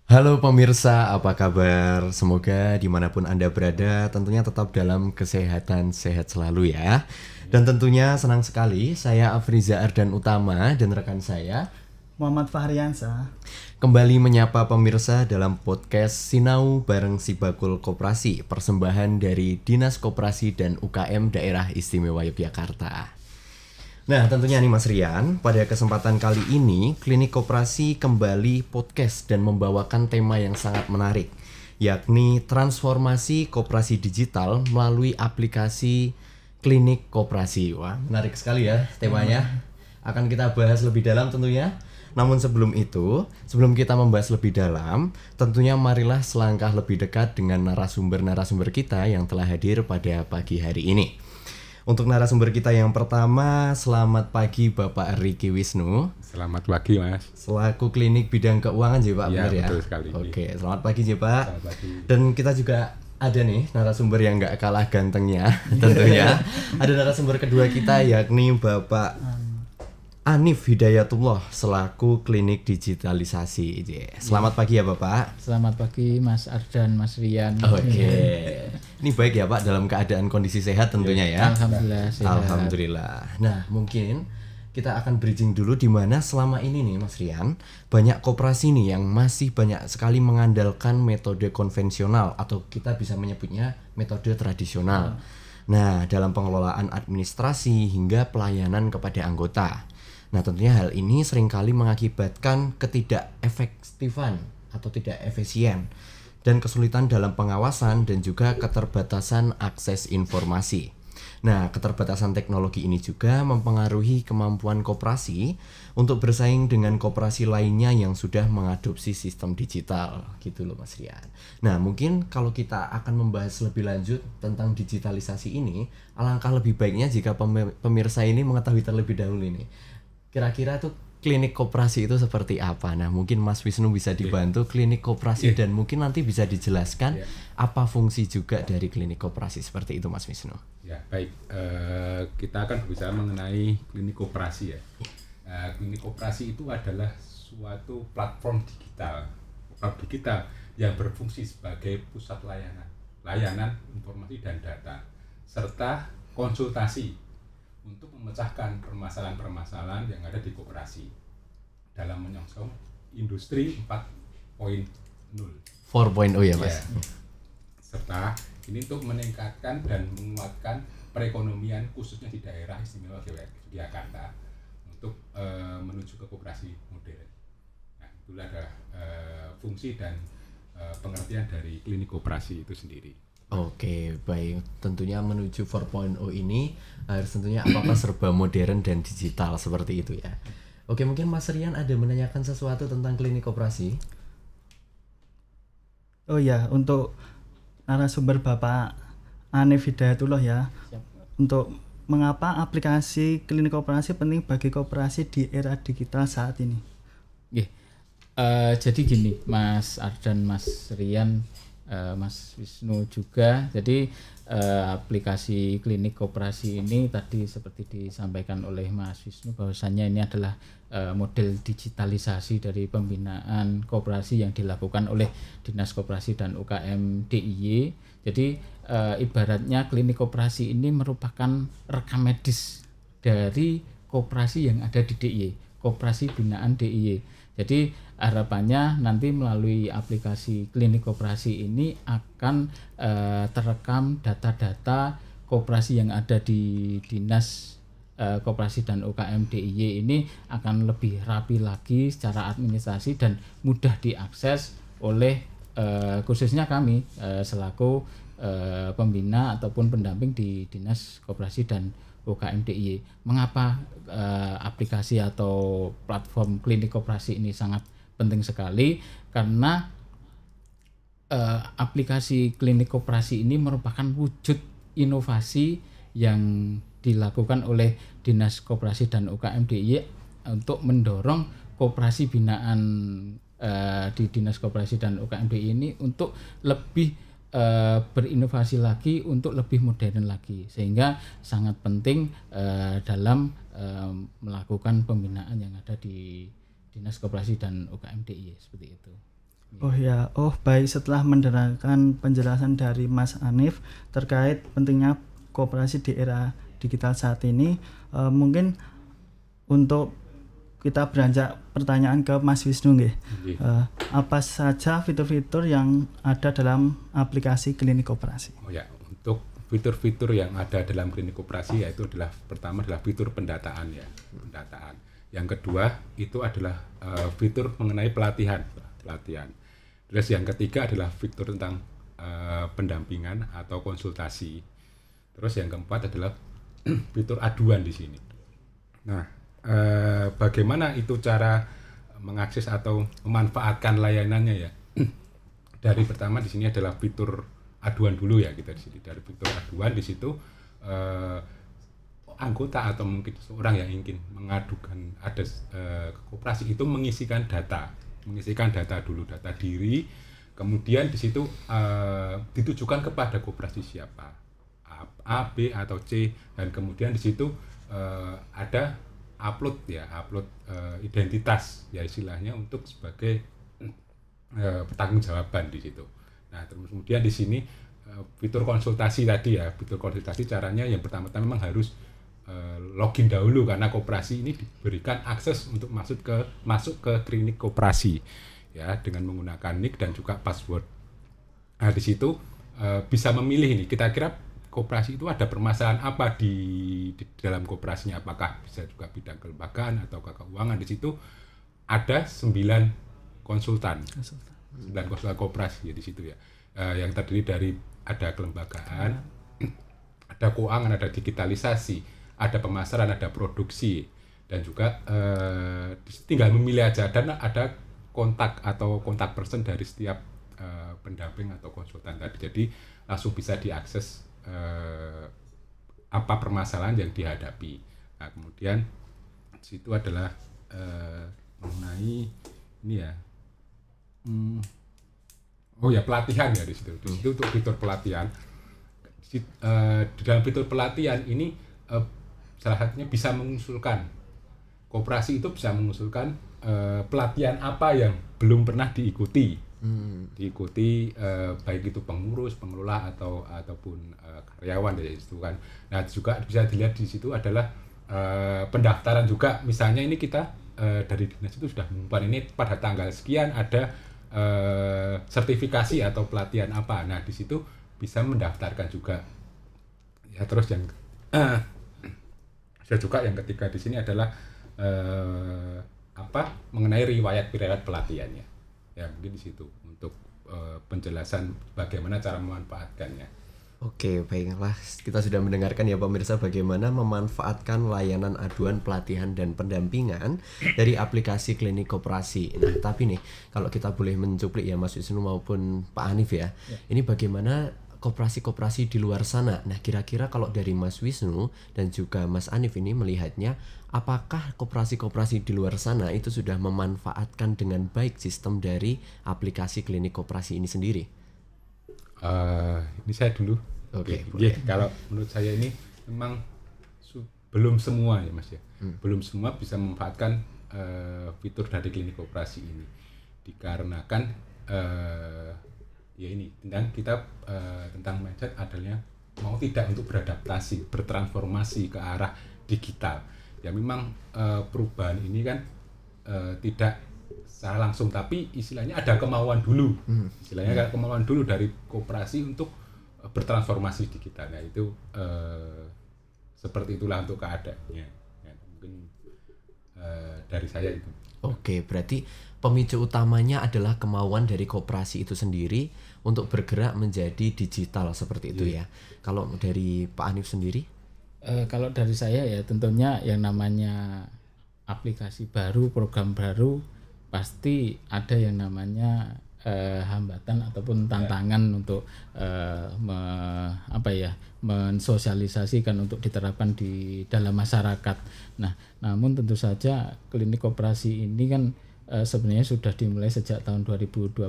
Halo pemirsa, apa kabar? Semoga dimanapun Anda berada tentunya tetap dalam kesehatan sehat selalu ya. Dan tentunya senang sekali saya Afriza Ardan Utama dan rekan saya Muhammad Fahriansa. kembali menyapa pemirsa dalam podcast Sinau bareng Sibakul Koperasi, persembahan dari Dinas Koperasi dan UKM Daerah Istimewa Yogyakarta. Nah, tentunya nih Mas Rian, pada kesempatan kali ini Klinik Koperasi kembali podcast dan membawakan tema yang sangat menarik, yakni transformasi koperasi digital melalui aplikasi Klinik Koperasi. Wah, menarik sekali ya temanya. Akan kita bahas lebih dalam tentunya. Namun sebelum itu, sebelum kita membahas lebih dalam, tentunya marilah selangkah lebih dekat dengan narasumber-narasumber kita yang telah hadir pada pagi hari ini. Untuk narasumber kita yang pertama, selamat pagi Bapak Riki Wisnu. Selamat pagi Mas. Selaku klinik bidang keuangan Pak, Ya, benar ya? betul sekali. Oke, selamat pagi Pak. Selamat pagi. Dan kita juga ada nih narasumber yang nggak kalah gantengnya tentunya. Ada narasumber kedua kita yakni Bapak Anif Hidayatullah selaku klinik digitalisasi. Selamat pagi ya Bapak. Selamat pagi Mas Ardan, Mas Rian. Oke. Ini baik ya Pak dalam keadaan kondisi sehat tentunya ya. Alhamdulillah sehat. Alhamdulillah. Nah, mungkin kita akan bridging dulu di mana selama ini nih Mas Rian, banyak koperasi nih yang masih banyak sekali mengandalkan metode konvensional atau kita bisa menyebutnya metode tradisional. Nah, dalam pengelolaan administrasi hingga pelayanan kepada anggota. Nah, tentunya hal ini seringkali mengakibatkan ketidakefektifan atau tidak efisien dan kesulitan dalam pengawasan dan juga keterbatasan akses informasi. Nah, keterbatasan teknologi ini juga mempengaruhi kemampuan koperasi untuk bersaing dengan koperasi lainnya yang sudah mengadopsi sistem digital, gitu loh Mas Rian. Nah, mungkin kalau kita akan membahas lebih lanjut tentang digitalisasi ini, alangkah lebih baiknya jika pemirsa ini mengetahui terlebih dahulu ini. Kira-kira tuh klinik koperasi itu seperti apa? Nah, mungkin Mas Wisnu bisa dibantu klinik koperasi dan mungkin nanti bisa dijelaskan apa fungsi juga dari klinik koperasi seperti itu Mas Wisnu. Ya, baik. Kita akan berbicara mengenai klinik koperasi ya. Klinik koperasi itu adalah suatu platform digital yang berfungsi sebagai pusat layanan informasi dan data serta konsultasi untuk memecahkan permasalahan-permasalahan yang ada di koperasi dalam menyongsong industri 4.0. 4.0 ya Mas. Ya. Serta ini untuk meningkatkan dan menguatkan perekonomian khususnya di daerah istimewa Yogyakarta untuk menuju ke koperasi modern. Nah, itulah adalah fungsi dan pengertian dari klinik koperasi itu sendiri. Oke, baik. Tentunya menuju 4.0 ini harus tentunya apa-apa serba modern dan digital seperti itu ya. Oke, mungkin Mas Rian ada menanyakan sesuatu tentang klinik koperasi? Oh ya, untuk narasumber Bapak Anif Hidayatullah ya. Untuk mengapa aplikasi klinik koperasi penting bagi koperasi di era digital saat ini? Jadi gini, Mas Ardan, Mas Rian, Mas Wisnu juga. Jadi aplikasi klinik koperasi ini tadi seperti disampaikan oleh Mas Wisnu bahwasannya ini adalah model digitalisasi dari pembinaan koperasi yang dilakukan oleh Dinas Koperasi dan UKM DIY. Jadi ibaratnya klinik koperasi ini merupakan rekam medis dari koperasi yang ada di DIY, koperasi binaan DIY. Jadi harapannya nanti melalui aplikasi klinik koperasi ini akan terekam data-data koperasi yang ada di Dinas Koperasi dan UKM DIY ini akan lebih rapi lagi secara administrasi dan mudah diakses oleh khususnya kami selaku pembina ataupun pendamping di Dinas Koperasi dan UKM DIY. Mengapa aplikasi atau platform klinik koperasi ini sangat penting sekali? Karena aplikasi klinik koperasi ini merupakan wujud inovasi yang dilakukan oleh Dinas Koperasi dan UKM DIY untuk mendorong koperasi binaan di Dinas Koperasi dan UKM DIY ini untuk lebih berinovasi lagi, untuk lebih modern lagi, sehingga sangat penting dalam melakukan pembinaan yang ada di Dinas Koperasi dan UKM DIY seperti itu. Oh ya, baik, setelah mendengarkan penjelasan dari Mas Hanif terkait pentingnya koperasi di era digital saat ini, mungkin untuk kita beranjak pertanyaan ke Mas Wisnu nggih. Apa saja fitur-fitur yang ada dalam aplikasi klinik koperasi? Oh ya, untuk fitur-fitur yang ada dalam klinik koperasi yaitu adalah pertama adalah fitur pendataan ya, pendataan. Yang kedua itu adalah fitur mengenai pelatihan. Terus yang ketiga adalah fitur tentang pendampingan atau konsultasi. Terus yang keempat adalah fitur aduan di sini. Nah, bagaimana itu cara mengakses atau memanfaatkan layanannya ya? Dari pertama di sini adalah fitur aduan dulu ya, kita di sini. Dari fitur aduan di situ anggota atau mungkin seorang yang ingin mengadukan ada ke koperasi itu mengisikan data dulu, data diri, kemudian di situ ditujukan kepada koperasi siapa, A, B atau C, dan kemudian di situ ada upload identitas ya istilahnya untuk sebagai pertanggungjawaban di situ. Nah, terus kemudian di sini fitur konsultasi tadi ya, fitur konsultasi caranya yang pertama-tama memang harus login dahulu karena koperasi ini diberikan akses untuk masuk ke klinik koperasi ya dengan menggunakan nick dan juga password. Nah, di situ bisa memilih ini kira-kira koperasi itu ada permasalahan apa di dalam koperasinya, apakah bisa juga bidang kelembagaan atau keuangan. Di situ ada 9 konsultan koperasi ya di situ ya, yang terdiri dari ada kelembagaan, ada keuangan, ada digitalisasi, ada pemasaran, ada produksi, dan juga tinggal memilih aja, dan ada kontak atau kontak person dari setiap pendamping atau konsultan tadi. Jadi langsung bisa diakses apa permasalahan yang dihadapi. Nah, kemudian situ adalah mengenai ini ya, pelatihan ya di situ. Di situ untuk fitur pelatihan. Di dalam fitur pelatihan ini salah satunya bisa mengusulkan, koperasi itu bisa mengusulkan pelatihan apa yang belum pernah diikuti, baik itu pengurus, pengelola ataupun karyawan dari situ kan. Nah, juga bisa dilihat di situ adalah pendaftaran juga. Misalnya ini kita dari dinas itu sudah mengumumkan ini pada tanggal sekian ada sertifikasi atau pelatihan apa. Nah, di situ bisa mendaftarkan juga. Ya, terus yang juga yang ketiga di sini adalah mengenai riwayat pelatihannya. Ya, mungkin di situ untuk penjelasan bagaimana cara memanfaatkannya. Oke, baiklah, kita sudah mendengarkan ya pemirsa bagaimana memanfaatkan layanan aduan, pelatihan, dan pendampingan dari aplikasi klinik koperasi. Nah, tapi nih kalau kita boleh mencuplik ya Mas Wisnu maupun Pak Hanif ya, ini bagaimana koperasi-koperasi di luar sana. Nah, kira-kira kalau dari Mas Wisnu dan juga Mas Hanif ini melihatnya, apakah koperasi-koperasi di luar sana itu sudah memanfaatkan dengan baik sistem dari aplikasi klinik koperasi ini sendiri? Ini saya dulu. Oke. Kalau menurut saya ini memang belum semua ya Mas ya. Belum semua bisa memanfaatkan fitur dari klinik koperasi ini. Dikarenakan ya ini tentang mindset adalah mau tidak untuk beradaptasi, bertransformasi ke arah digital. Ya memang perubahan ini kan tidak secara langsung, tapi istilahnya ada kemauan dulu. Istilahnya ada kemauan dulu dari koperasi untuk bertransformasi digital. Nah, itu seperti itulah untuk keadaannya. Ya, mungkin dari saya itu. Oke, berarti pemicu utamanya adalah kemauan dari koperasi itu sendiri untuk bergerak menjadi digital seperti itu ya. Kalau dari Pak Hanif sendiri? Kalau dari saya ya tentunya yang namanya aplikasi baru, program baru pasti ada yang namanya hambatan ataupun tantangan untuk mensosialisasikan untuk diterapkan di dalam masyarakat. Nah, namun tentu saja klinik koperasi ini kan sebenarnya sudah dimulai sejak tahun 2021,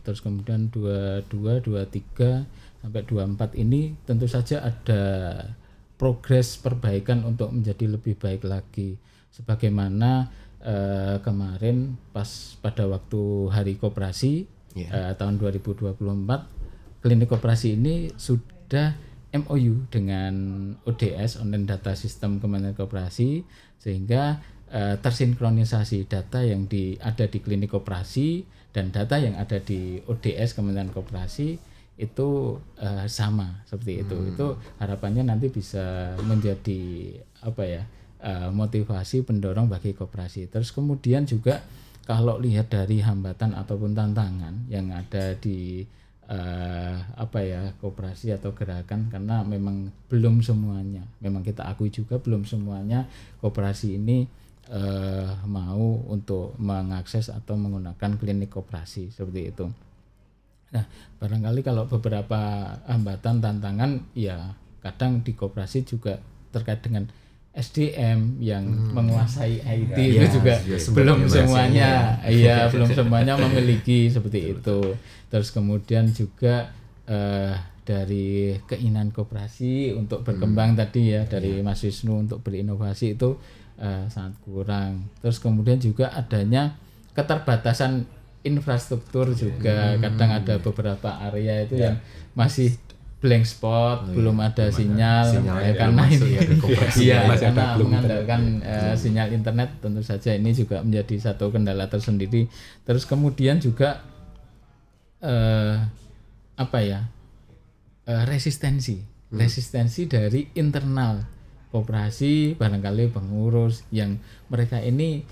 terus kemudian 22, 23 sampai 24 ini tentu saja ada progres perbaikan untuk menjadi lebih baik lagi. Sebagaimana kemarin pas pada waktu Hari Koperasi tahun 2024, klinik koperasi ini sudah MOU dengan ODS, Online Data System Kementerian Koperasi, sehingga tersinkronisasi data yang ada di klinik koperasi dan data yang ada di ODS Kementerian Koperasi itu sama seperti itu. Itu harapannya nanti bisa menjadi motivasi pendorong bagi koperasi. Terus kemudian juga kalau lihat dari hambatan ataupun tantangan yang ada di koperasi atau gerakan, karena memang belum semuanya, memang kita akui juga belum semuanya koperasi ini mau untuk mengakses atau menggunakan klinik koperasi seperti itu. Nah, barangkali kalau beberapa hambatan tantangan ya kadang di koperasi juga terkait dengan SDM yang menguasai IT itu juga belum semuanya belum semuanya memiliki seperti itu. Terus kemudian juga dari keinginan koperasi untuk berkembang tadi ya dari Mas Wisnu untuk berinovasi itu sangat kurang. Terus kemudian juga adanya keterbatasan infrastruktur juga, kadang ada beberapa area itu yang masih blank spot, belum ada sinyal karena ini karena mengandalkan sinyal internet, tentu saja ini juga menjadi satu kendala tersendiri. Terus kemudian juga resistensi dari internal koperasi, barangkali pengurus yang mereka ini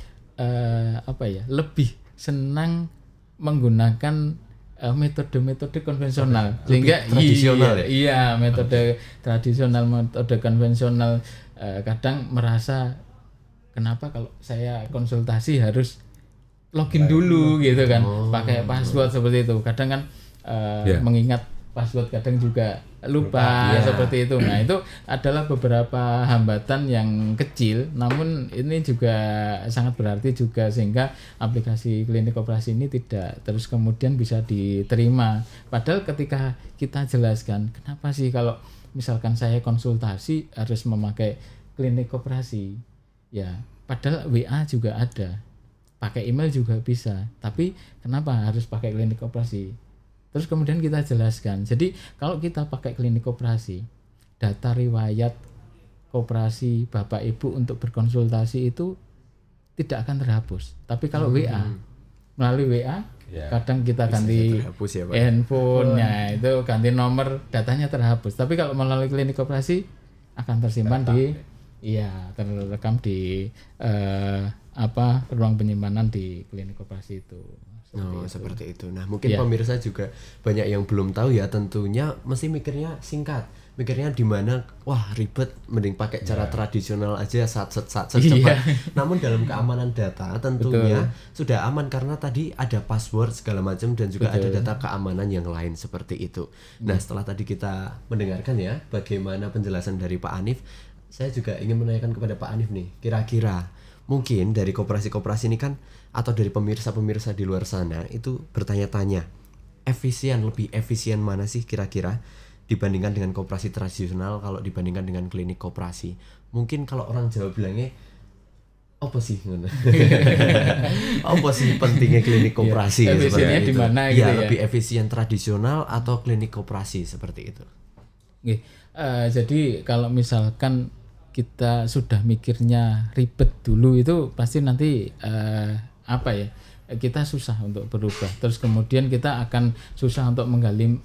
lebih senang menggunakan metode-metode konvensional, sehingga tradisional metode tradisional, metode konvensional, kadang merasa kenapa kalau saya konsultasi harus login dulu gitu kan, pakai password seperti itu. Kadang kan mengingat password kadang juga lupa seperti itu. Nah, itu adalah beberapa hambatan yang kecil, namun ini juga sangat berarti juga, sehingga aplikasi klinik koperasi ini tidak terus kemudian bisa diterima. Padahal ketika kita jelaskan kenapa sih kalau misalkan saya konsultasi harus memakai klinik koperasi, ya padahal WA juga ada, pakai email juga bisa, tapi kenapa harus pakai klinik koperasi? Terus kemudian kita jelaskan, jadi kalau kita pakai klinik koperasi, data riwayat koperasi Bapak Ibu untuk berkonsultasi itu tidak akan terhapus. Tapi kalau WA, melalui WA, kadang kita ganti handphonenya, itu ganti nomor, datanya terhapus. Tapi kalau melalui klinik koperasi akan tersimpan terrekam di ruang penyimpanan di klinik koperasi itu. Seperti itu. Nah, mungkin pemirsa juga banyak yang belum tahu ya, tentunya mesti mikirnya singkat. Mikirnya di mana wah ribet, mending pakai cara tradisional aja, sat cepat. Namun dalam keamanan data tentunya sudah aman karena tadi ada password segala macam dan juga ada data keamanan yang lain seperti itu. Nah, setelah tadi kita mendengarkan ya bagaimana penjelasan dari Pak Hanif, saya juga ingin menanyakan kepada Pak Hanif nih, kira-kira mungkin dari koperasi-koperasi ini kan, atau dari pemirsa-pemirsa di luar sana itu bertanya-tanya, lebih efisien mana sih kira-kira dibandingkan dengan koperasi tradisional kalau dibandingkan dengan klinik koperasi? Mungkin kalau orang Jawa bilangnya apa sih apa sih pentingnya klinik koperasi efisiennya di mana gitu ya? Lebih efisien tradisional atau klinik koperasi seperti itu? Jadi kalau misalkan kita sudah mikirnya ribet dulu, itu pasti nanti kita susah untuk berubah. Terus kemudian kita akan susah untuk menggali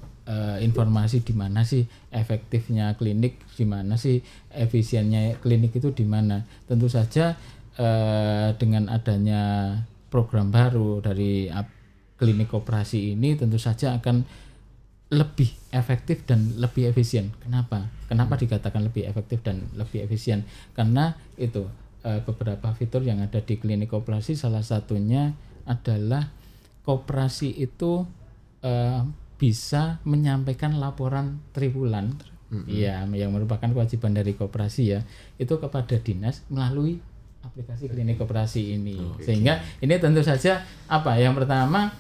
informasi di mana sih efektifnya klinik, di mana sih efisiennya klinik itu di mana. Tentu saja dengan adanya program baru dari klinik koperasi ini tentu saja akan lebih efektif dan lebih efisien. Kenapa dikatakan lebih efektif dan lebih efisien? Karena itu beberapa fitur yang ada di klinik koperasi, salah satunya adalah koperasi itu bisa menyampaikan laporan triwulan, yang merupakan kewajiban dari koperasi ya, itu kepada dinas melalui aplikasi klinik koperasi ini. Sehingga ini tentu saja yang pertama,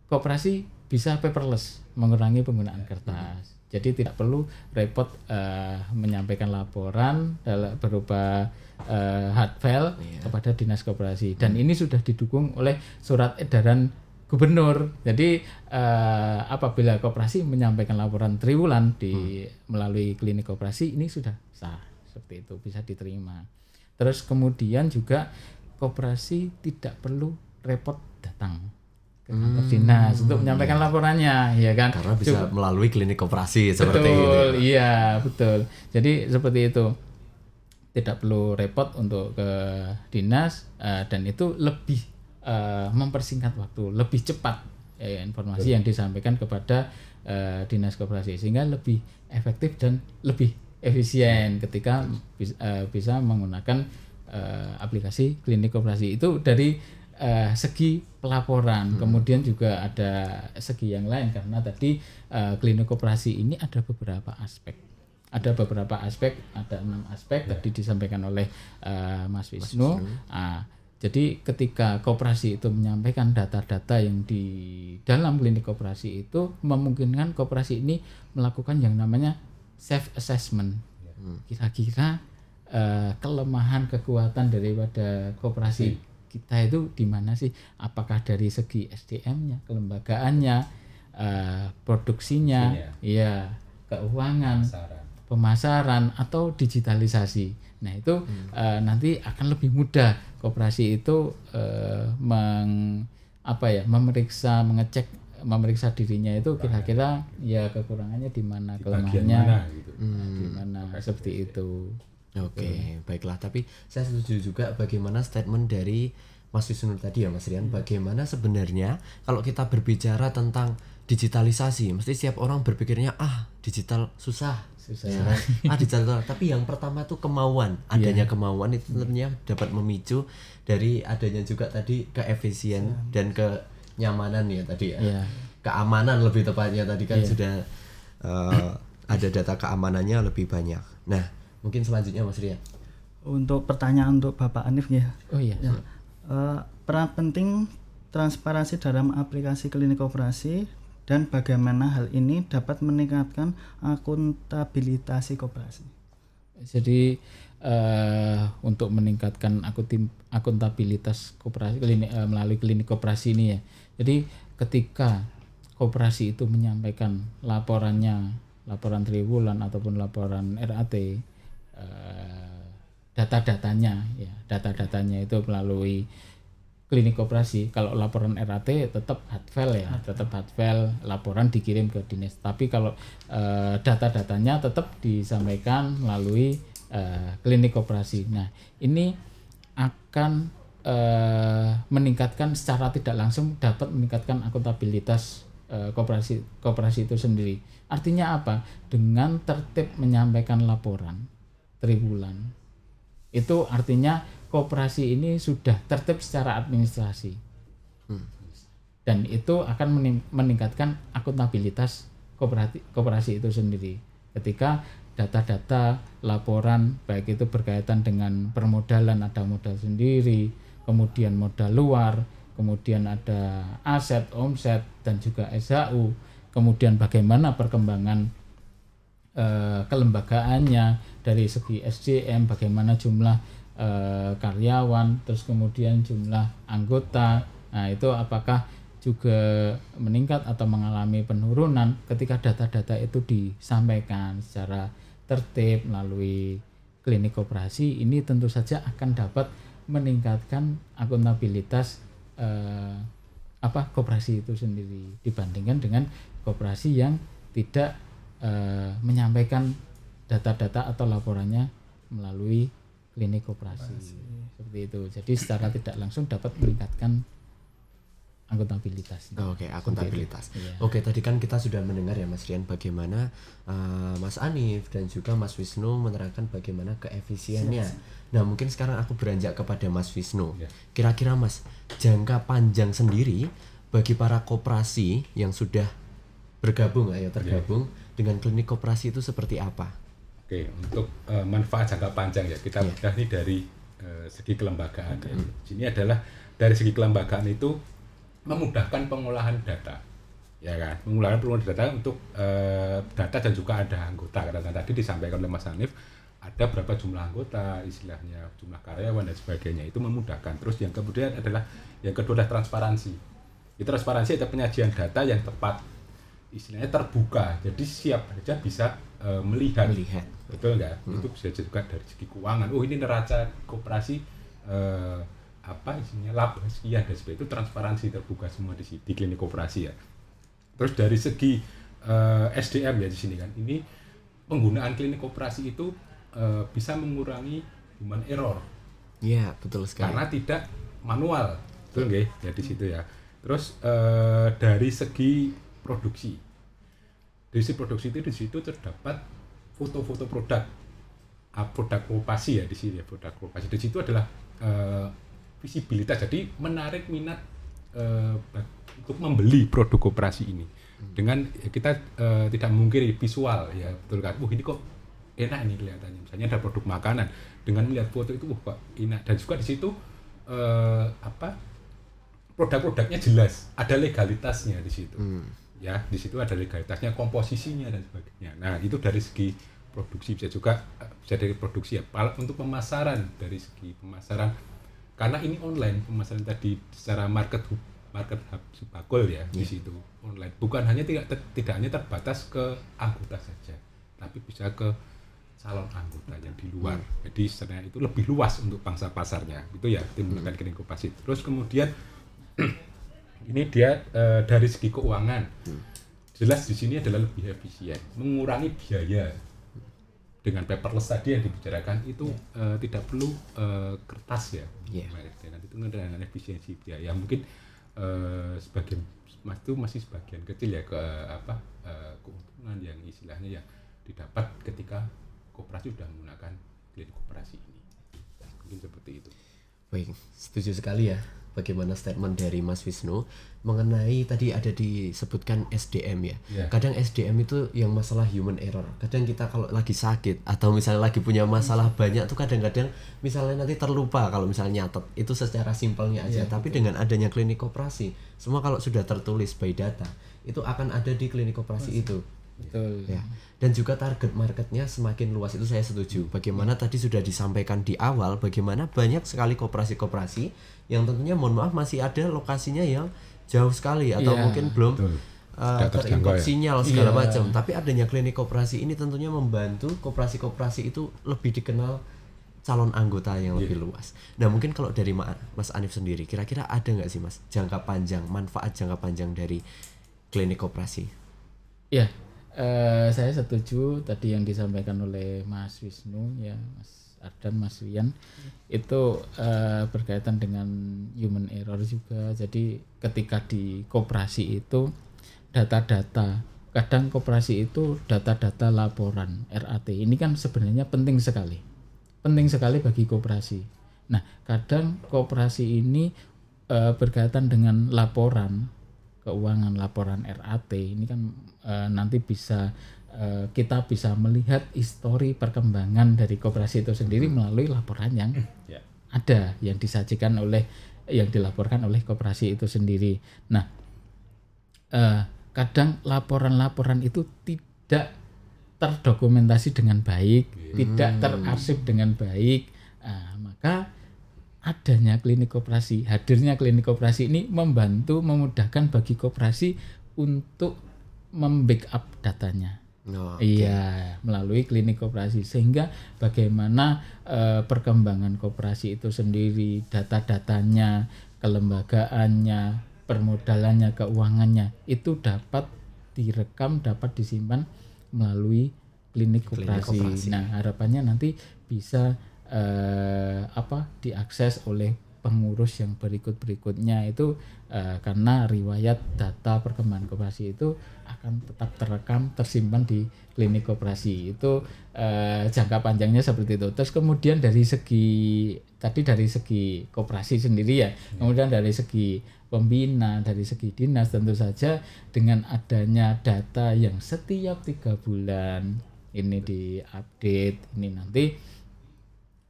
koperasi bisa paperless, mengurangi penggunaan kertas. Jadi tidak perlu repot menyampaikan laporan berupa hard file kepada dinas koperasi. Dan ini sudah didukung oleh surat edaran gubernur. Jadi apabila koperasi menyampaikan laporan triwulan melalui klinik koperasi, ini sudah sah, seperti itu, bisa diterima. Terus kemudian juga koperasi tidak perlu repot datang ke kantor dinas untuk menyampaikan laporannya, ya kan? Karena bisa melalui klinik koperasi seperti betul, itu. Iya, betul. Jadi seperti itu. Tidak perlu repot untuk ke dinas dan itu lebih mempersingkat waktu, lebih cepat informasi yang disampaikan kepada dinas koperasi, sehingga lebih efektif dan lebih efisien ketika bisa menggunakan aplikasi klinik koperasi. Itu dari segi pelaporan. Kemudian juga ada segi yang lain, karena tadi klinik koperasi ini ada beberapa aspek. Ada 6 aspek tadi disampaikan oleh Mas Wisnu. Jadi ketika koperasi itu menyampaikan data-data yang di dalam klinik koperasi itu, memungkinkan koperasi ini melakukan yang namanya self assessment. Kira-kira kelemahan kekuatan daripada koperasi kita itu di mana sih? Apakah dari segi SDM-nya, kelembagaannya, produksinya, ya, keuangan, pemasaran atau digitalisasi. Nah, itu nanti akan lebih mudah koperasi itu memeriksa dirinya itu, kira-kira ya kekurangannya di mana, kelemahannya di mana, seperti itu. Oke, baiklah. Tapi saya setuju juga bagaimana statement dari Mas Wisnu tadi ya, Mas Rian. Bagaimana sebenarnya kalau kita berbicara tentang digitalisasi, mesti setiap orang berpikirnya digital susah ya. Digital. Tapi yang pertama tuh kemauan. Adanya kemauan itu tentunya dapat memicu dari adanya juga tadi keefisien dan kenyamanan ya tadi ya. Keamanan lebih tepatnya tadi kan sudah ada data keamanannya lebih banyak. Nah, mungkin selanjutnya Mas Rian. Untuk pertanyaan untuk Bapak Anif ya. Oh iya. Peran penting transparansi dalam aplikasi klinik koperasi dan bagaimana hal ini dapat meningkatkan akuntabilitas koperasi. Jadi untuk meningkatkan akuntabilitas koperasi melalui klinik koperasi ini ya. Jadi ketika koperasi itu menyampaikan laporan triwulan ataupun laporan RAT, data-datanya itu melalui klinik koperasi. Kalau laporan RAT tetap hard file laporan dikirim ke dinas. Tapi kalau data-datanya tetap disampaikan melalui klinik koperasi. Nah, ini akan meningkatkan secara tidak langsung, dapat meningkatkan akuntabilitas koperasi itu sendiri. Artinya apa? Dengan tertib menyampaikan laporan triwulan, itu artinya koperasi ini sudah tertib secara administrasi, dan itu akan meningkatkan akuntabilitas koperasi itu sendiri. Ketika data-data laporan baik itu berkaitan dengan permodalan, ada modal sendiri, kemudian modal luar, kemudian ada aset, omset, dan juga SHU, kemudian bagaimana perkembangan kelembagaannya dari segi SDM, bagaimana jumlah karyawan, terus kemudian jumlah anggota. Nah, itu apakah juga meningkat atau mengalami penurunan. Ketika data-data itu disampaikan secara tertib melalui klinik koperasi, ini tentu saja akan dapat meningkatkan akuntabilitas koperasi itu sendiri dibandingkan dengan koperasi yang tidak menyampaikan data-data atau laporannya melalui klinik koperasi. Seperti itu. Jadi secara tidak langsung dapat meningkatkan akuntabilitas. Oke, akuntabilitas. Oke, tadi kan kita sudah mendengar ya Mas Rian bagaimana Mas Anif dan juga Mas Wisnu menerangkan bagaimana keefisiennya. Nah, mungkin sekarang aku beranjak kepada Mas Wisnu. Kira-kira Mas, jangka panjang sendiri bagi para koperasi yang sudah tergabung dengan klinik koperasi itu seperti apa? Oke, untuk manfaat jangka panjang ya, kita bedah ini dari segi kelembagaan. Ini adalah dari segi kelembagaan itu memudahkan pengolahan data. ya kan, pengeluaran data untuk data dan juga ada anggota. Karena tadi disampaikan oleh Mas Hanif, ada berapa jumlah anggota, istilahnya jumlah karyawan dan sebagainya, itu memudahkan. Terus yang kemudian adalah yang kedua adalah transparansi. Transparansi ada penyajian data yang tepat, istilahnya terbuka, jadi siap saja bisa melihat, betul nggak? Itu bisa juga dari segi keuangan. Oh, ini neraca koperasi isinya laba sekian dan sebagainya. Itu transparansi terbuka semua di klinik koperasi ya. Terus dari segi SDM ya di sini kan, ini penggunaan klinik koperasi itu bisa mengurangi human error. Iya, betul sekali. Karena tidak manual, betul nggih? Ya di situ ya. Terus dari segi produksi, itu di situ terdapat foto-foto produk koperasi ya di sini ya, produk koperasi. Di situ adalah visibilitas, jadi menarik minat untuk membeli produk koperasi ini. Dengan kita tidak memungkiri visual ya, betul kan? Ini kok enak ini kelihatannya. Misalnya ada produk makanan, dengan melihat foto itu kok enak. Dan juga di situ produk-produknya jelas, ada legalitasnya di situ. Ya, di situ ada legalitasnya, komposisinya dan sebagainya. Nah, itu dari segi produksi, bisa dari produksi ya. Untuk pemasaran, dari segi pemasaran, karena ini online pemasaran tadi secara market hub Subagol ya, di situ online. Bukan hanya tidak hanya terbatas ke anggota saja, tapi bisa ke calon anggota yang di luar. Jadi sebenarnya itu lebih luas untuk pangsa pasarnya. Itu ya menggunakan klinik koperasi. Terus kemudian ini dia dari segi keuangan, jelas di sini adalah lebih efisien, mengurangi biaya. Dengan paperless tadi yang dibicarakan itu tidak perlu kertas ya, itu dengan efisiensi biaya. Mungkin sebagian itu masih sebagian kecil ya keuntungan yang istilahnya ya didapat ketika koperasi sudah menggunakan klinik koperasi ini. Mungkin seperti itu. Baik, setuju sekali ya bagaimana statement dari Mas Wisnu mengenai tadi ada disebutkan SDM ya. Kadang SDM itu yang masalah human error. Kadang kita kalau lagi sakit atau misalnya lagi punya masalah banyak tuh kadang-kadang misalnya nanti terlupa kalau misalnya nyatet itu secara simpelnya aja. Tapi dengan adanya klinik koperasi, semua kalau sudah tertulis by data itu akan ada di klinik koperasi itu. Betul. Ya. Dan juga target marketnya semakin luas, itu saya setuju. Bagaimana tadi sudah disampaikan di awal, bagaimana banyak sekali koperasi-koperasi yang tentunya mohon maaf masih ada lokasinya yang jauh sekali atau mungkin belum terinput sinyal segala macam. Tapi adanya klinik koperasi ini tentunya membantu koperasi-koperasi itu lebih dikenal calon anggota yang lebih luas. Nah mungkin kalau dari Mas Hanif sendiri, kira-kira ada nggak sih Mas jangka panjang, manfaat jangka panjang dari klinik koperasi? Ya. Saya setuju tadi yang disampaikan oleh Mas Wisnu ya, Mas Ardan, Mas Rian, itu berkaitan dengan human error juga. Jadi ketika di koperasi itu data-data, kadang koperasi itu data-data laporan RAT ini kan sebenarnya penting sekali bagi koperasi. Nah kadang koperasi ini berkaitan dengan laporan keuangan, laporan RAT ini kan nanti bisa kita bisa melihat histori perkembangan dari koperasi itu sendiri melalui laporan yang ada yang disajikan yang dilaporkan oleh koperasi itu sendiri. Nah kadang laporan-laporan itu tidak terdokumentasi dengan baik, tidak terarsip dengan baik, maka hadirnya klinik koperasi ini memudahkan bagi koperasi untuk membackup datanya. Melalui klinik koperasi, sehingga bagaimana perkembangan koperasi itu sendiri, data-datanya, kelembagaannya, permodalannya, keuangannya itu dapat direkam, dapat disimpan melalui klinik koperasi. Nah, harapannya nanti bisa diakses oleh pengurus yang berikutnya itu karena riwayat data perkembangan koperasi itu akan tetap terekam, tersimpan di klinik koperasi. Itu jangka panjangnya seperti itu. Terus kemudian dari segi koperasi sendiri ya, kemudian dari segi pembina, dari segi dinas, tentu saja dengan adanya data yang setiap 3 bulan ini diupdate, ini nanti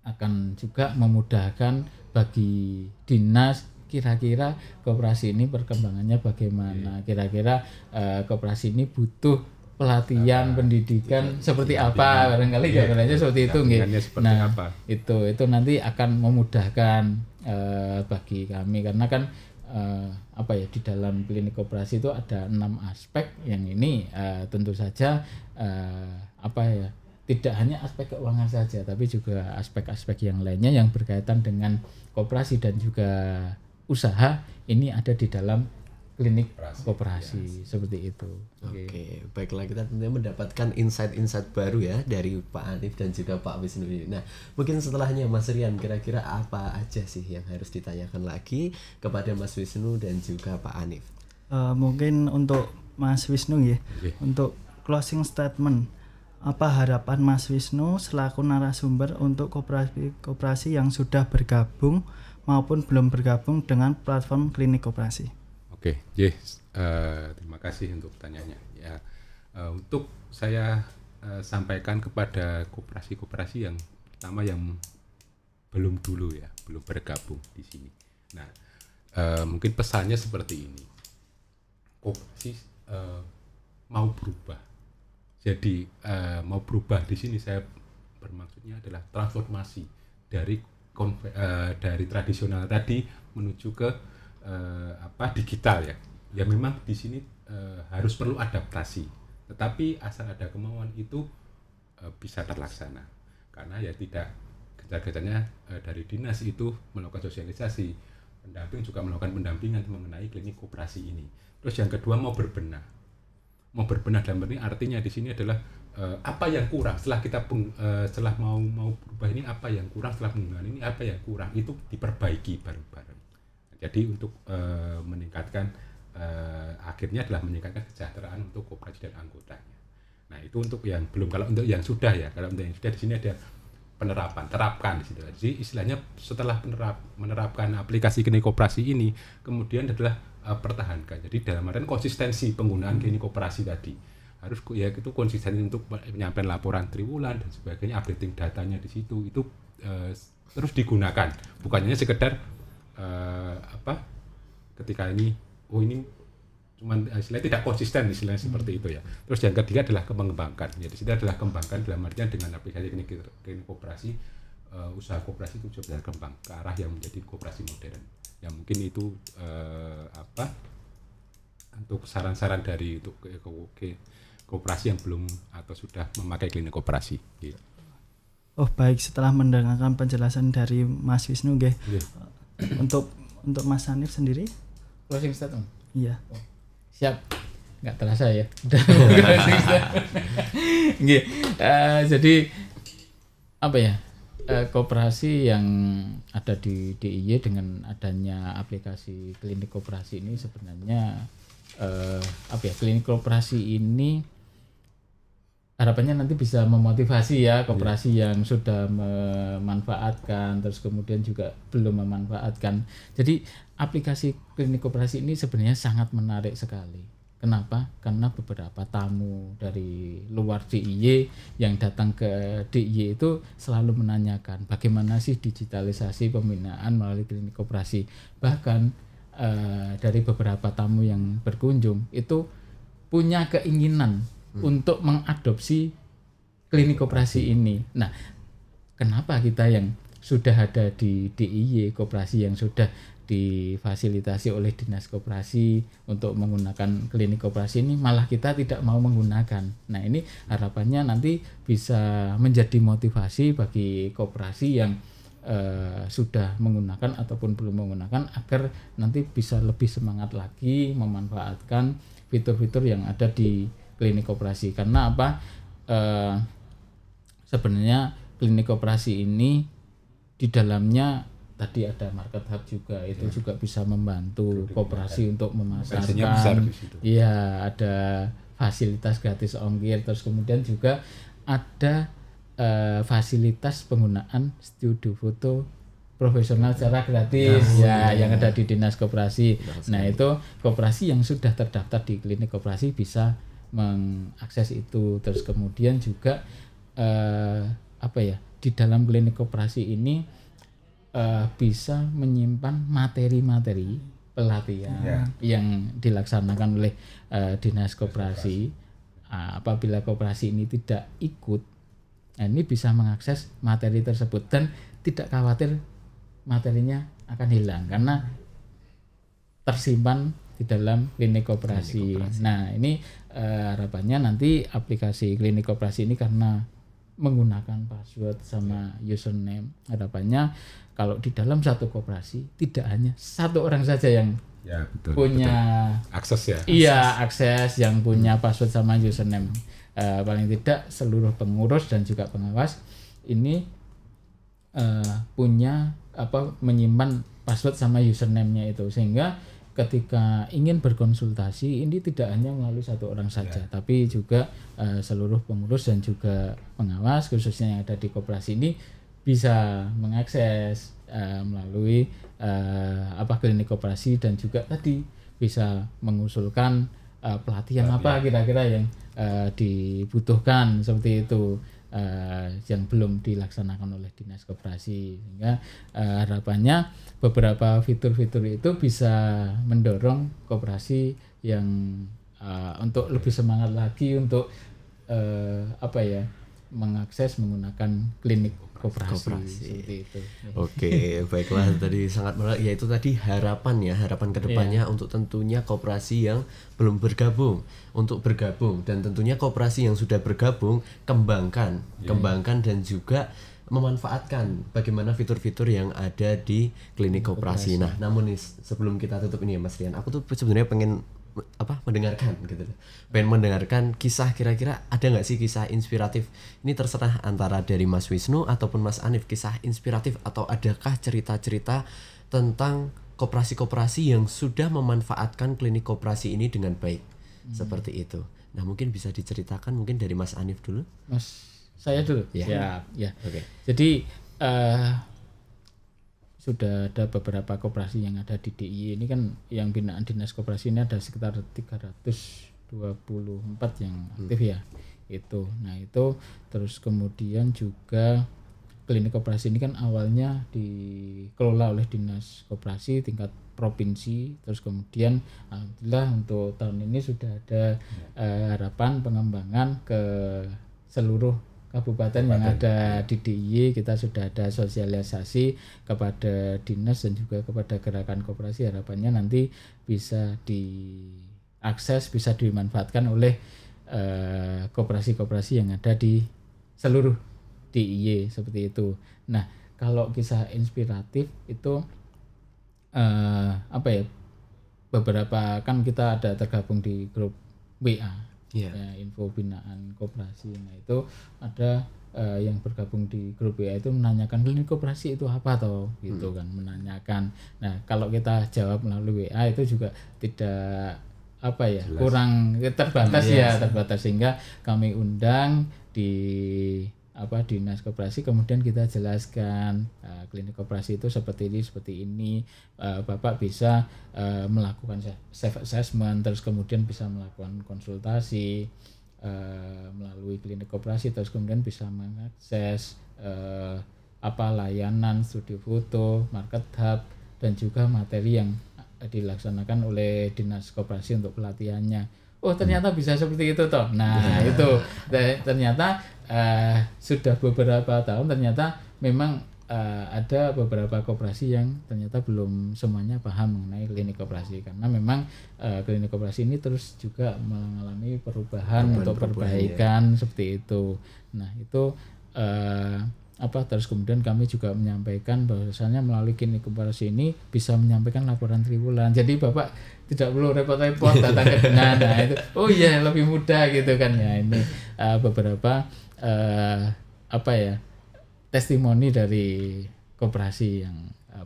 akan juga memudahkan bagi dinas kira-kira koperasi ini perkembangannya bagaimana, kira-kira koperasi ini butuh pelatihan pendidikan seperti apa, barangkali gambarannya seperti itu nggih. Nah, apa? itu nanti akan memudahkan bagi kami, karena kan di dalam klinik koperasi itu ada 6 aspek yang ini tentu saja tidak hanya aspek keuangan saja, tapi juga aspek-aspek yang lainnya yang berkaitan dengan koperasi dan juga usaha ini ada di dalam klinik koperasi seperti itu. Oke, baiklah, kita tentunya mendapatkan insight-insight baru ya dari Pak Hanif dan juga Pak Wisnu ini. Nah, mungkin setelahnya Mas Rian, kira-kira apa aja sih yang harus ditanyakan lagi kepada Mas Wisnu dan juga Pak Hanif? Mungkin untuk Mas Wisnu ya, untuk closing statement, apa harapan Mas Wisnu selaku narasumber untuk koperasi yang sudah bergabung maupun belum bergabung dengan platform klinik koperasi? Oke, terima kasih untuk pertanyaannya. Ya, untuk saya sampaikan kepada koperasi-koperasi yang pertama yang belum bergabung di sini. Nah, mungkin pesannya seperti ini. Koperasi mau berubah. Jadi mau berubah di sini saya bermaksudnya adalah transformasi dari tradisional tadi menuju ke digital ya. Ya memang di sini harus perlu adaptasi. Tetapi asal ada kemauan itu bisa terlaksana. Karena ya tidak gencar-gencarnya dari dinas itu melakukan sosialisasi, pendamping juga melakukan pendampingan mengenai klinik koperasi ini. Terus yang kedua mau berbenah dalam artinya di sini adalah apa yang kurang setelah kita setelah mau berubah ini, apa yang kurang setelah penggunaan ini, apa yang kurang itu diperbaiki bareng-bareng. Jadi untuk meningkatkan akhirnya adalah meningkatkan kesejahteraan untuk koperasi dan anggotanya. Nah, itu untuk yang belum. Kalau untuk yang sudah ya, kalau untuk yang sudah di sini ada terapkan di situ. Jadi istilahnya setelah menerapkan aplikasi klinik koperasi ini, kemudian adalah pertahankan. Jadi dalam artian konsistensi penggunaan klinik koperasi tadi harus ya itu konsisten untuk penyampaian laporan triwulan dan sebagainya, updating datanya di situ itu terus digunakan, bukan hanya sekedar ketika ini cuman istilahnya tidak konsisten istilahnya seperti itu ya. Terus yang ketiga adalah mengembangkan. Jadi itu adalah kembangkan dalam artian dengan aplikasi klinik koperasi, usaha koperasi itu bisa berkembang ke arah yang menjadi koperasi modern. Ya mungkin itu untuk saran-saran dari untuk koperasi yang belum atau sudah memakai klinik koperasi. Gitu. Oh baik, setelah mendengarkan penjelasan dari Mas Wisnu untuk Mas Hanif sendiri closing statement. Iya. Siap, nggak terasa ya. Jadi koperasi yang ada di DIY dengan adanya aplikasi klinik koperasi ini sebenarnya klinik koperasi ini harapannya nanti bisa memotivasi ya koperasi yang sudah memanfaatkan, terus kemudian juga belum memanfaatkan. Jadi aplikasi klinik koperasi ini sebenarnya sangat menarik sekali. Kenapa? Karena beberapa tamu dari luar DIY yang datang ke DIY itu selalu menanyakan bagaimana sih digitalisasi pembinaan melalui klinik koperasi. Bahkan dari beberapa tamu yang berkunjung itu punya keinginan untuk mengadopsi klinik koperasi ini. Nah, kenapa kita yang sudah ada di DIY koperasi yang sudah difasilitasi oleh dinas koperasi untuk menggunakan klinik koperasi ini malah kita tidak mau menggunakan. Nah, ini harapannya nanti bisa menjadi motivasi bagi koperasi yang sudah menggunakan ataupun belum menggunakan agar nanti bisa lebih semangat lagi memanfaatkan fitur-fitur yang ada di klinik koperasi. Karena sebenarnya klinik koperasi ini di dalamnya tadi ada market hub juga, itu juga bisa membantu koperasi untuk memasarkan. Iya, ada fasilitas gratis ongkir, terus kemudian juga ada fasilitas penggunaan studio foto profesional secara gratis yang ada di dinas koperasi. Nah, itu koperasi yang sudah terdaftar di klinik koperasi bisa mengakses itu. Terus kemudian juga di dalam klinik koperasi ini bisa menyimpan materi-materi pelatihan yang dilaksanakan oleh dinas koperasi. Apabila koperasi ini tidak ikut, ini bisa mengakses materi tersebut dan tidak khawatir materinya akan hilang karena tersimpan di dalam klinik koperasi. Nah, ini harapannya nanti aplikasi klinik koperasi ini karena menggunakan password sama username, harapannya kalau di dalam satu koperasi tidak hanya satu orang saja yang punya akses ya. Iya, akses yang punya password sama username. Paling tidak seluruh pengurus dan juga pengawas ini punya menyimpan password sama username-nya itu, sehingga ketika ingin berkonsultasi ini tidak hanya melalui satu orang saja, tapi juga seluruh pengurus dan juga pengawas khususnya yang ada di koperasi ini bisa mengakses melalui klinik koperasi dan juga tadi bisa mengusulkan pelatihan apa kira-kira yang dibutuhkan seperti itu. Yang belum dilaksanakan oleh dinas koperasi, sehingga harapannya beberapa fitur-fitur itu bisa mendorong koperasi yang untuk lebih semangat lagi untuk mengakses menggunakan klinik koperasi. Seperti itu. Oke, baiklah, tadi sangat menarik, yaitu tadi harapan kedepannya untuk tentunya koperasi yang belum bergabung untuk bergabung, dan tentunya koperasi yang sudah bergabung kembangkan dan juga memanfaatkan bagaimana fitur-fitur yang ada di klinik koperasi. Nah, namun nih sebelum kita tutup ini ya Mas Rian, aku tuh sebenarnya pengen mendengarkan kisah, kira-kira ada nggak sih kisah inspiratif, ini terserah antara dari Mas Wisnu ataupun Mas Anif, kisah inspiratif atau adakah cerita-cerita tentang koperasi-koperasi yang sudah memanfaatkan klinik koperasi ini dengan baik seperti itu. Nah, mungkin bisa diceritakan mungkin dari Mas Anif dulu. Saya dulu ya. Okay. Jadi sudah ada beberapa koperasi yang ada di DIY ini kan, yang binaan dinas koperasi ini ada sekitar 324 yang aktif ya itu. Nah itu terus kemudian juga klinik koperasi ini kan awalnya dikelola oleh dinas koperasi tingkat provinsi, terus kemudian alhamdulillah untuk tahun ini sudah ada harapan pengembangan ke seluruh kabupaten yang ada di DIY. Kita sudah ada sosialisasi kepada dinas dan juga kepada gerakan koperasi, harapannya nanti bisa diakses, bisa dimanfaatkan oleh koperasi-koperasi yang ada di seluruh DIY seperti itu. Nah, kalau kisah inspiratif itu beberapa kan kita ada tergabung di grup WA. Ya, info binaan koperasi. Nah itu ada yang bergabung di grup WA itu menanyakan klinik koperasi itu apa toh gitu kan, menanyakan. Nah kalau kita jawab melalui WA itu juga tidak jelas, kurang terbatas terbatas, sehingga kami undang di dinas koperasi, kemudian kita jelaskan klinik koperasi itu seperti ini, Bapak bisa melakukan self assessment, terus kemudian bisa melakukan konsultasi melalui klinik koperasi, terus kemudian bisa mengakses layanan studi foto, market hub, dan juga materi yang dilaksanakan oleh dinas koperasi untuk pelatihannya. Oh ternyata bisa seperti itu toh. Nah itu ternyata sudah beberapa tahun ternyata memang ada beberapa koperasi yang ternyata belum semuanya paham mengenai klinik koperasi, karena memang klinik koperasi ini terus juga mengalami perubahan untuk perbaikan seperti itu. Nah itu terus kemudian kami juga menyampaikan bahwasannya melalui klinik koperasi ini bisa menyampaikan laporan triwulan, jadi Bapak tidak perlu repot-repot datang ke dinas. Nah itu lebih mudah gitu kan ya. Ini beberapa testimoni dari koperasi yang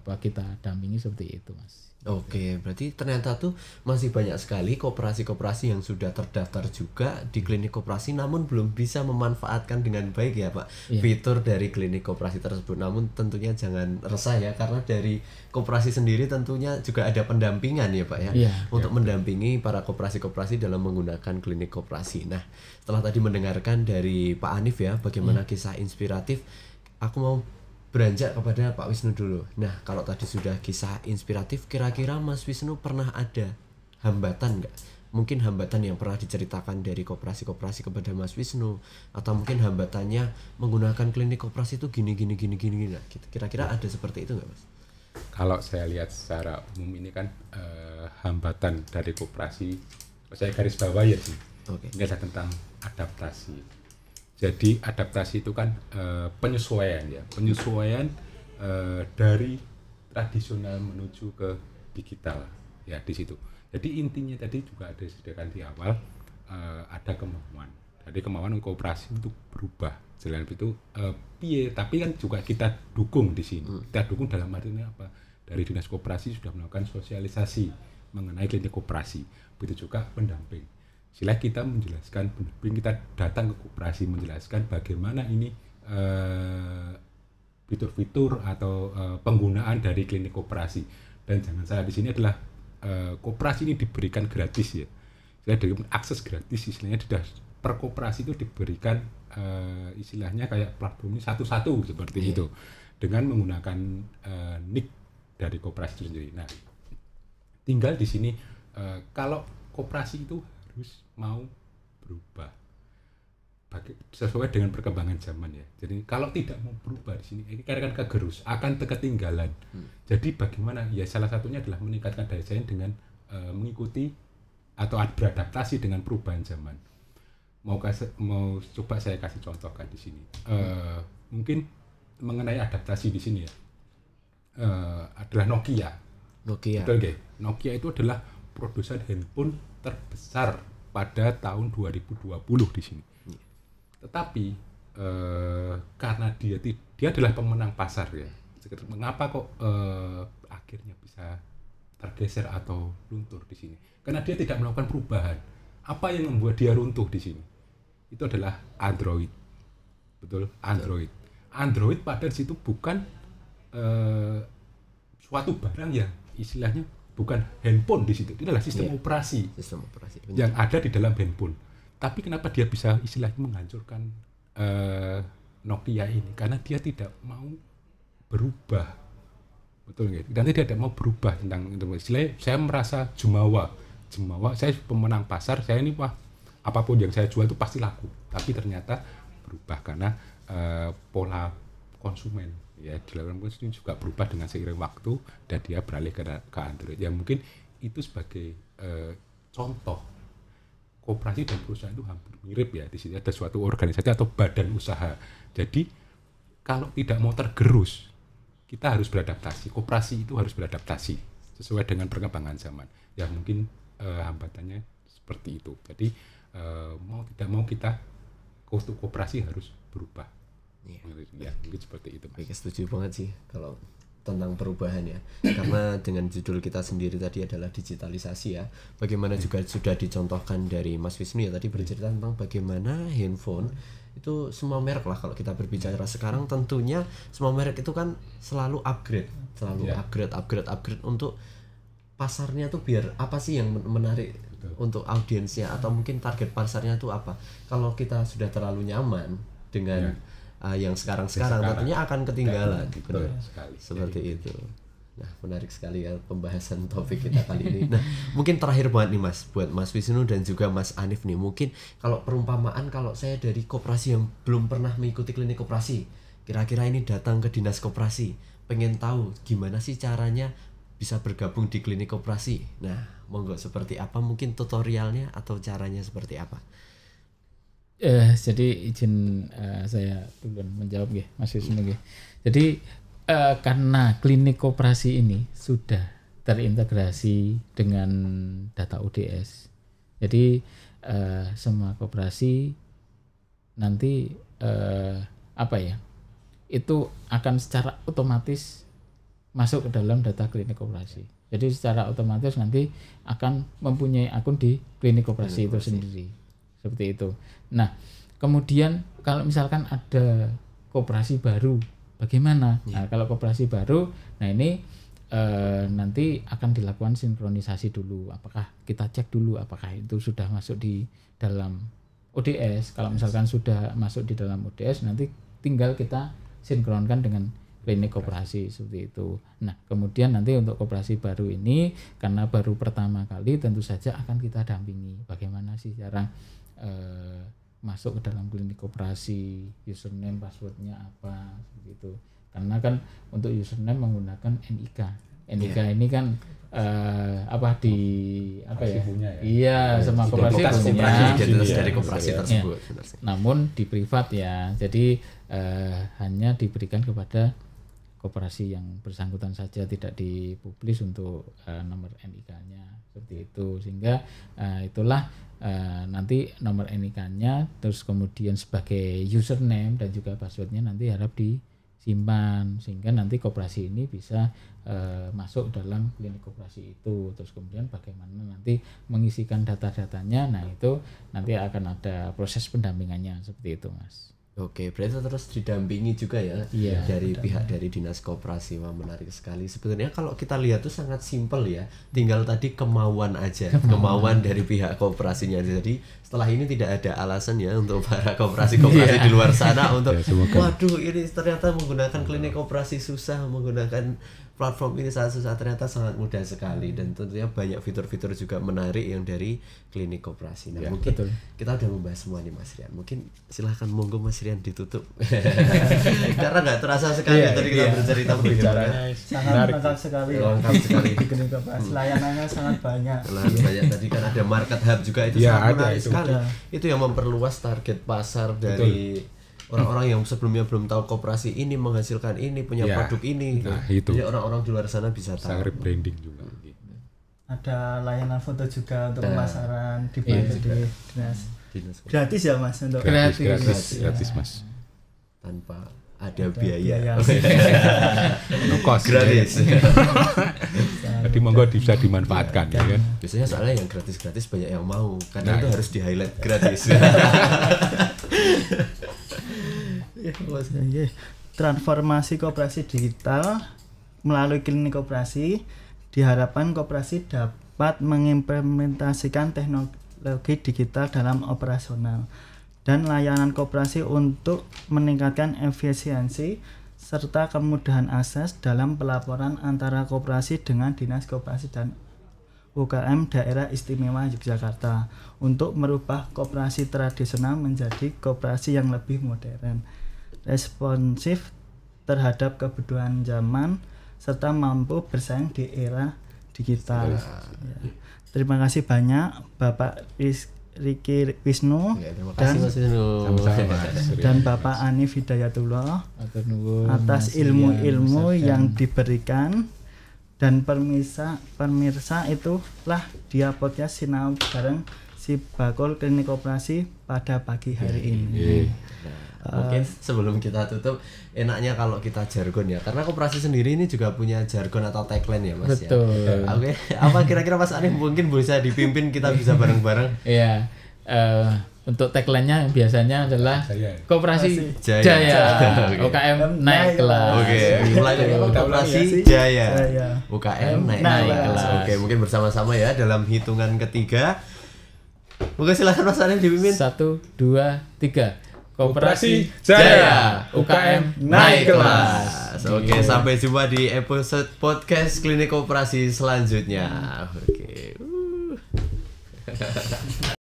kita dampingi seperti itu, Mas. Oke, berarti ternyata tuh masih banyak sekali koperasi-koperasi yang sudah terdaftar juga di klinik koperasi, namun belum bisa memanfaatkan dengan baik ya Pak fitur dari klinik koperasi tersebut. Namun tentunya jangan resah ya, karena dari koperasi sendiri tentunya juga ada pendampingan ya Pak ya, untuk mendampingi para koperasi-koperasi dalam menggunakan klinik koperasi. Nah, setelah tadi mendengarkan dari Pak Anif ya bagaimana kisah inspiratif, aku mau beranjak kepada Pak Wisnu dulu. Nah, kalau tadi sudah kisah inspiratif, kira-kira Mas Wisnu pernah ada hambatan nggak? Mungkin hambatan yang pernah diceritakan dari koperasi-koperasi kepada Mas Wisnu, atau mungkin hambatannya menggunakan klinik koperasi itu gini. Nah, kira-kira ada seperti itu nggak, Mas? Kalau saya lihat secara umum ini kan hambatan dari koperasi, saya garis bawahi ya sih. Ini adalah tentang adaptasi. Jadi adaptasi itu kan penyesuaian dari tradisional menuju ke digital ya di situ. Jadi intinya tadi juga ada disediakan di awal ada kemauan. Jadi kemauan koperasi untuk berubah. Selain itu tapi kan juga kita dukung di sini. Kita dukung dalam artinya apa? Dari Dinas Koperasi sudah melakukan sosialisasi mengenai klinik koperasi. Begitu juga pendamping. Sila kita menjelaskan, pendamping kita datang ke koperasi menjelaskan bagaimana ini fitur-fitur atau penggunaan dari klinik koperasi. Dan jangan salah di sini adalah koperasi ini diberikan gratis ya. Saya dari akses gratis istilahnya sudah per koperasi itu diberikan istilahnya kayak platform ini satu-satu seperti itu dengan menggunakan nick dari koperasi itu sendiri. Nah, tinggal di sini kalau koperasi itu harus mau berubah sesuai dengan perkembangan zaman ya. Jadi kalau tidak mau berubah di sini, ini akan kegerus, akan ketinggalan. Jadi bagaimana? Ya salah satunya adalah meningkatkan daya saing dengan mengikuti atau beradaptasi dengan perubahan zaman. Mau coba saya kasih contohkan di sini. Mungkin mengenai adaptasi di sini ya. Adalah Nokia. Betul nggih? Nokia itu adalah produsen handphone terbesar pada tahun 2020 di sini. Tetapi karena dia adalah pemenang pasar ya. Mengapa kok akhirnya bisa tergeser atau luntur di sini? Karena dia tidak melakukan perubahan. Apa yang membuat dia runtuh di sini? Itu adalah Android. Betul, Android. Android pada situ bukan suatu barang yang istilahnya bukan handphone di situ. Itu adalah sistem operasi. Sistem operasi yang ada di dalam handphone. Tapi kenapa dia bisa istilahnya menghancurkan Nokia ini? Karena dia tidak mau berubah, betul nggak? Dan dia tidak mau berubah tentang itu. Istilahnya saya merasa jumawa, saya pemenang pasar, saya ini apapun yang saya jual itu pasti laku. Tapi ternyata berubah karena pola konsumen ya dilakukan konsumen juga berubah dengan seiring waktu dan dia beralih ke Android. Ya mungkin itu sebagai contoh. Koperasi dan perusahaan itu hampir mirip ya. Di sini ada suatu organisasi atau badan usaha. Jadi kalau tidak mau tergerus, kita harus beradaptasi. Koperasi itu harus beradaptasi sesuai dengan perkembangan zaman. Ya mungkin hambatannya seperti itu. Jadi mau tidak mau kita untuk koperasi harus berubah. Ya mungkin seperti itu. Oke, setuju banget sih kalau tentang perubahan ya, karena dengan judul kita sendiri tadi adalah digitalisasi ya. Bagaimana juga sudah dicontohkan dari Mas Wisnu ya tadi bercerita tentang bagaimana handphone itu semua merek lah kalau kita berbicara sekarang, tentunya semua merek itu kan selalu upgrade untuk pasarnya tuh biar apa sih yang menarik untuk audiensnya atau mungkin target pasarnya tuh apa. Kalau kita sudah terlalu nyaman dengan yang sekarang tentunya akan ketinggalan. Benar sekali. Seperti itu. Nah, menarik sekali ya pembahasan topik kita kali ini. Nah, mungkin terakhir banget nih Mas, buat Mas Wisnu dan juga Mas Hanif nih. Mungkin kalau perumpamaan, kalau saya dari koperasi yang belum pernah mengikuti klinik koperasi, kira-kira ini datang ke dinas koperasi, pengen tahu gimana sih caranya bisa bergabung di klinik koperasi. Nah, monggo seperti apa mungkin tutorialnya atau caranya seperti apa? Jadi izin saya duluan menjawab ya Mas Wisnu ya. Jadi karena klinik koperasi ini sudah terintegrasi dengan data ODS, jadi semua koperasi nanti itu akan secara otomatis masuk ke dalam data klinik koperasi. Jadi secara otomatis nanti akan mempunyai akun di klinik koperasi itu sendiri. Seperti itu. Nah, kemudian kalau misalkan ada koperasi baru, bagaimana? Nah, kalau koperasi baru, nah ini nanti akan dilakukan sinkronisasi dulu. Apakah kita cek dulu apakah itu sudah masuk di dalam ODS? Kalau misalkan sudah masuk di dalam ODS, nanti tinggal kita sinkronkan dengan klinik koperasi seperti itu. Nah, kemudian nanti untuk koperasi baru ini karena baru pertama kali tentu saja akan kita dampingi bagaimana sih cara masuk ke dalam klinik koperasi, username, passwordnya apa seperti itu. Karena kan untuk username menggunakan NIK. NIK ini kan punya ya? Iya, sama koperasi punya. Identitas dari koperasi tersebut. Namun di privat ya. Jadi hanya diberikan kepada koperasi yang bersangkutan saja, tidak dipublis untuk nomor NIK-nya seperti itu. Sehingga itulah nanti nomor NIK-nya terus kemudian sebagai username dan juga passwordnya nanti harap disimpan sehingga nanti koperasi ini bisa masuk dalam klinik koperasi itu. Terus kemudian bagaimana nanti mengisikan data-datanya, nah itu nanti akan ada proses pendampingannya seperti itu, Mas. Oke, berarti terus didampingi juga ya dari pihak dari dinas koperasi. Wah, menarik sekali. Sebenarnya kalau kita lihat tuh sangat simpel ya, tinggal tadi kemauan aja, kemauan dari pihak koperasinya. Jadi setelah ini tidak ada alasan ya untuk para koperasi-koperasi di luar sana untuk waduh ini ternyata menggunakan klinik koperasi susah, menggunakan platform ini sangat susah, ternyata sangat mudah sekali dan tentunya banyak fitur-fitur juga menarik yang dari klinik koperasi. Nah, mungkin kita udah membahas semua nih Mas Rian. Mungkin silahkan monggo Mas Rian ditutup. Karena nggak terasa sekali tadi kita bercerita bicaranya sangat lengkap sekali. Lengkap sekali. Di klinik koperasi layanannya sangat banyak. Banyak tadi kan ada market hub juga itu sangat menarik sekali. Itu yang memperluas target pasar dari orang-orang yang sebelumnya belum tahu koperasi ini menghasilkan ini, punya produk ini. Nah, itu. Jadi orang-orang di luar sana bisa tahu. Sang rebranding juga. Ada layanan foto juga untuk pemasaran dibantu di dinas. Gratis ya Mas untuk Gratis Mas. Tanpa ada biaya. No cost. Gratis. Jadi monggo bisa dimanfaatkan ya kan. Biasanya soalnya yang gratis-gratis banyak yang mau karena itu harus di-highlight gratis. Transformasi koperasi digital melalui klinik koperasi, diharapkan koperasi dapat mengimplementasikan teknologi digital dalam operasional dan layanan koperasi untuk meningkatkan efisiensi serta kemudahan akses dalam pelaporan antara koperasi dengan dinas koperasi dan UKM Daerah Istimewa Yogyakarta untuk merubah koperasi tradisional menjadi koperasi yang lebih modern, responsif terhadap kebutuhan zaman, serta mampu bersaing di era digital. Terima kasih banyak Bapak Riki Wisnu dan Bapak Anif Hidayatullah atas ilmu-ilmu yang diberikan. Dan pemirsa itulah dia podcast Sinau bareng si Bakul Klinik Koperasi pada pagi hari ini. Mungkin sebelum kita tutup, enaknya kalau kita jargon ya, karena koperasi sendiri ini juga punya jargon atau tagline ya Mas. Betul. Ya. Oke, apa kira-kira Mas Anif mungkin bisa dipimpin kita bisa bareng-bareng? Iya. Untuk tagline-nya biasanya adalah Koperasi Jaya. UKM naik kelas. Oke, mulai dari Koperasi Jaya. UKM naik kelas. Oke, mungkin bersama-sama ya dalam hitungan ketiga. Mungkin silakan Mas Anif dipimpin. 1, 2, 3. Koperasi Jaya. UKM naik kelas. Oke, sampai jumpa di episode podcast Klinik Koperasi selanjutnya. Oke.